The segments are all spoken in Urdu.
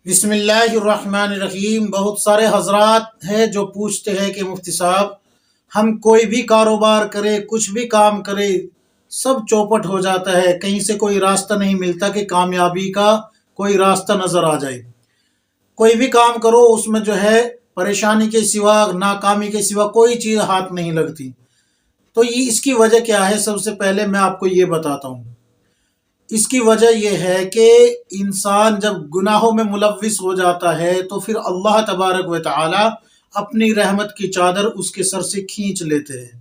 بسم اللہ الرحمن الرحیم۔ بہت سارے حضرات ہیں جو پوچھتے ہیں کہ مفتی صاحب ہم کوئی بھی کاروبار کرے، کچھ بھی کام کرے، سب چوپٹ ہو جاتا ہے، کہیں سے کوئی راستہ نہیں ملتا کہ کامیابی کا کوئی راستہ نظر آ جائے۔ کوئی بھی کام کرو اس میں جو ہے پریشانی کے سوا، ناکامی کے سوا کوئی چیز ہاتھ نہیں لگتی۔ تو اس کی وجہ کیا ہے؟ سب سے پہلے میں آپ کو یہ بتاتا ہوں۔ اس کی وجہ یہ ہے کہ انسان جب گناہوں میں ملوث ہو جاتا ہے تو پھر اللہ تبارک و تعالی اپنی رحمت کی چادر اس کے سر سے کھینچ لیتے ہیں۔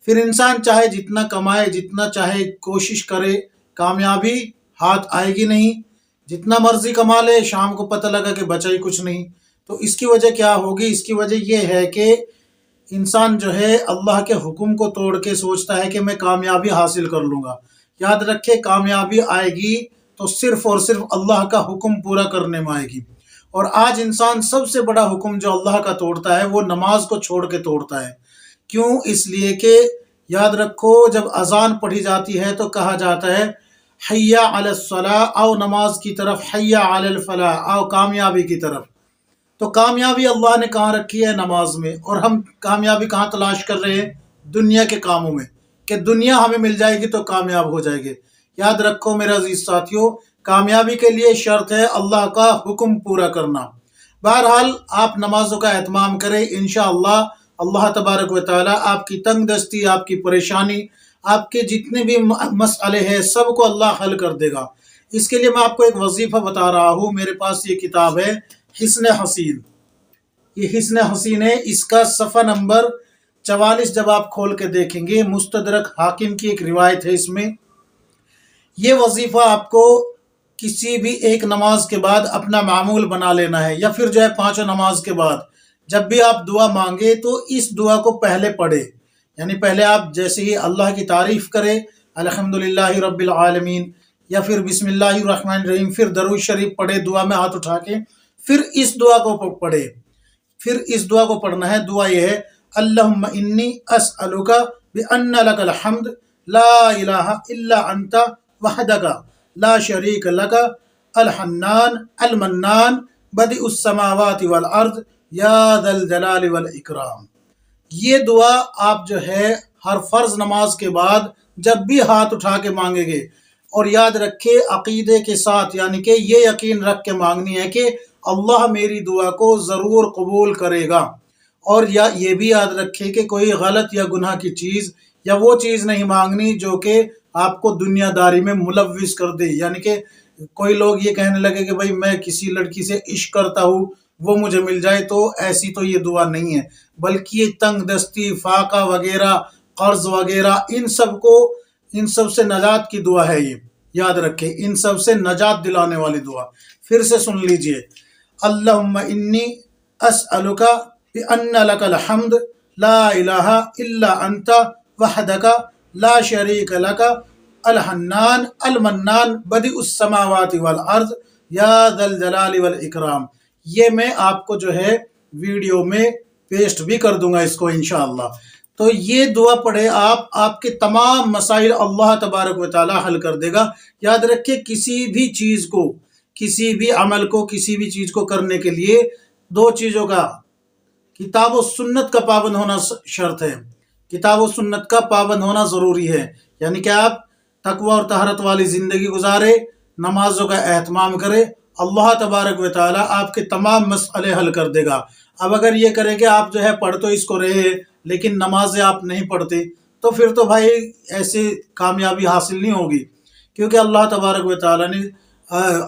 پھر انسان چاہے جتنا کمائے، جتنا چاہے کوشش کرے، کامیابی ہاتھ آئے گی نہیں۔ جتنا مرضی کما لے، شام کو پتہ لگا کہ بچا ہی کچھ نہیں۔ تو اس کی وجہ کیا ہوگی؟ اس کی وجہ یہ ہے کہ انسان جو ہے اللہ کے حکم کو توڑ کے سوچتا ہے کہ میں کامیابی حاصل کر لوں گا۔ یاد رکھے، کامیابی آئے گی تو صرف اور صرف اللہ کا حکم پورا کرنے میں آئے گی۔ اور آج انسان سب سے بڑا حکم جو اللہ کا توڑتا ہے وہ نماز کو چھوڑ کے توڑتا ہے۔ کیوں؟ اس لیے کہ یاد رکھو، جب اذان پڑھی جاتی ہے تو کہا جاتا ہے حی علی الصلاۃ، آؤ نماز کی طرف، حی علی الفلاح، آؤ کامیابی کی طرف۔ تو کامیابی اللہ نے کہاں رکھی ہے؟ نماز میں۔ اور ہم کامیابی کہاں تلاش کر رہے ہیں؟ دنیا کے کاموں میں، کہ دنیا ہمیں مل جائے گی تو کامیاب ہو جائے گی۔ یاد رکھو میرے عزیز ساتھیوں، کامیابی کے لیے شرط ہے اللہ کا حکم پورا کرنا۔ بہرحال آپ نمازوں کا اہتمام کریں، انشاءاللہ اللہ تبارک و تعالی آپ کی تنگ دستی، آپ کی پریشانی، آپ کے جتنے بھی مسئلے ہیں سب کو اللہ حل کر دے گا۔ اس کے لیے میں آپ کو ایک وظیفہ بتا رہا ہوں۔ میرے پاس یہ کتاب ہے حصن حصین۔ یہ حصن حصین ہے، اس کا صفحہ نمبر 44 جب آپ کھول کے دیکھیں گے، مستدرک حاکم کی ایک روایت ہے اس میں۔ یہ وظیفہ آپ کو کسی بھی ایک نماز کے بعد اپنا معمول بنا لینا ہے، یا پھر جو ہے پانچوں نماز کے بعد جب بھی آپ دعا مانگے تو اس دعا کو پہلے پڑھے۔ یعنی پہلے آپ جیسے ہی اللہ کی تعریف کرے الحمدللہ رب العالمین، یا پھر بسم اللہ الرحمن الرحیم، پھر درود شریف پڑھے دعا میں ہاتھ اٹھا کے، پھر اس دعا کو پڑھے۔ پھر اس دعا کو پڑھنا ہے۔ دعا یہ ہے اللہم انی اسألک بأن لک الحمد لا الہ الا انت وحدک لا شریک لک الحنان المنان بدیع السماوات والارض یا ذا الجلال والاکرام۔ یہ دعا آپ جو ہے ہر فرض نماز کے بعد جب بھی ہاتھ اٹھا کے مانگیں گے، اور یاد رکھے عقیدے کے ساتھ، یعنی کہ یہ یقین رکھ کے مانگنی ہے کہ اللہ میری دعا کو ضرور قبول کرے گا۔ اور یہ بھی یاد رکھے کہ کوئی غلط یا گناہ کی چیز یا وہ چیز نہیں مانگنی جو کہ آپ کو دنیا داری میں ملوث کر دے۔ یعنی کہ کوئی لوگ یہ کہنے لگے کہ بھائی میں کسی لڑکی سے عشق کرتا ہوں، وہ مجھے مل جائے، تو ایسی تو یہ دعا نہیں ہے، بلکہ یہ تنگ دستی، فاقہ وغیرہ، قرض وغیرہ، ان سب سے نجات کی دعا ہے۔ یہ یاد رکھے، ان سب سے نجات دلانے والی دعا۔ پھر سے سن لیجئے، اللہم انی اسألک بأن لک الحمد لا الہ الا انت وحدک لا شریک لک الحنان المنان بدیع السماوات والارض یا ذا الجلال والاکرام۔ یہ میں آپ کو جو ہے ویڈیو میں پیسٹ بھی کر دوں گا اس کو انشاءاللہ۔ تو یہ دعا پڑھے آپ کے تمام مسائل اللہ تبارک و تعالی حل کر دے گا۔ یاد رکھے، کسی بھی چیز کو، کسی بھی عمل کو، کسی بھی چیز کو کرنے کے لیے دو چیزوں کا، کتاب و سنت کا پابند ہونا شرط ہے۔ کتاب و سنت کا پابند ہونا ضروری ہے، یعنی کہ آپ تقوی اور طہارت والی زندگی گزارے، نمازوں کا اہتمام کرے، اللہ تبارک و تعالی آپ کے تمام مسئلے حل کر دے گا۔ اب اگر یہ کرے کہ آپ جو ہے پڑھ تو اس کو رہے لیکن نمازیں آپ نہیں پڑھتے، تو پھر تو بھائی ایسے کامیابی حاصل نہیں ہوگی، کیونکہ اللہ تبارک و تعالی نے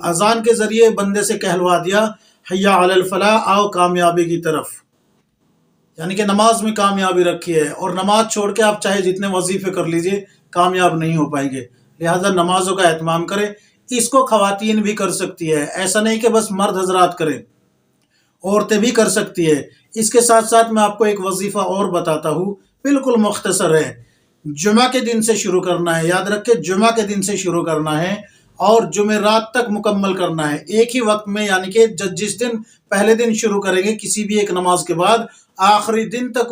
اذان کے ذریعے بندے سے کہلوا دیا حی علی الفلاح، آؤ کامیابی کی طرف، یعنی کہ نماز میں کامیابی رکھی ہے۔ اور نماز چھوڑ کے آپ چاہے جتنے وظیفے کر لیجئے، کامیاب نہیں ہو پائیں گے۔ لہٰذا نمازوں کا اہتمام کریں۔ اس کو خواتین بھی کر سکتی ہے، ایسا نہیں کہ بس مرد حضرات کریں، عورتیں بھی کر سکتی ہے۔ اس کے ساتھ ساتھ میں آپ کو ایک وظیفہ اور بتاتا ہوں، بالکل مختصر ہے۔ جمعہ کے دن سے شروع کرنا ہے، یاد رکھے جمعہ کے دن سے شروع کرنا ہے اور جمعرات تک مکمل کرنا ہے، ایک ہی وقت میں۔ یعنی کہ جس دن پہلے دن شروع کریں گے کسی بھی ایک نماز کے بعد، آخری دن تک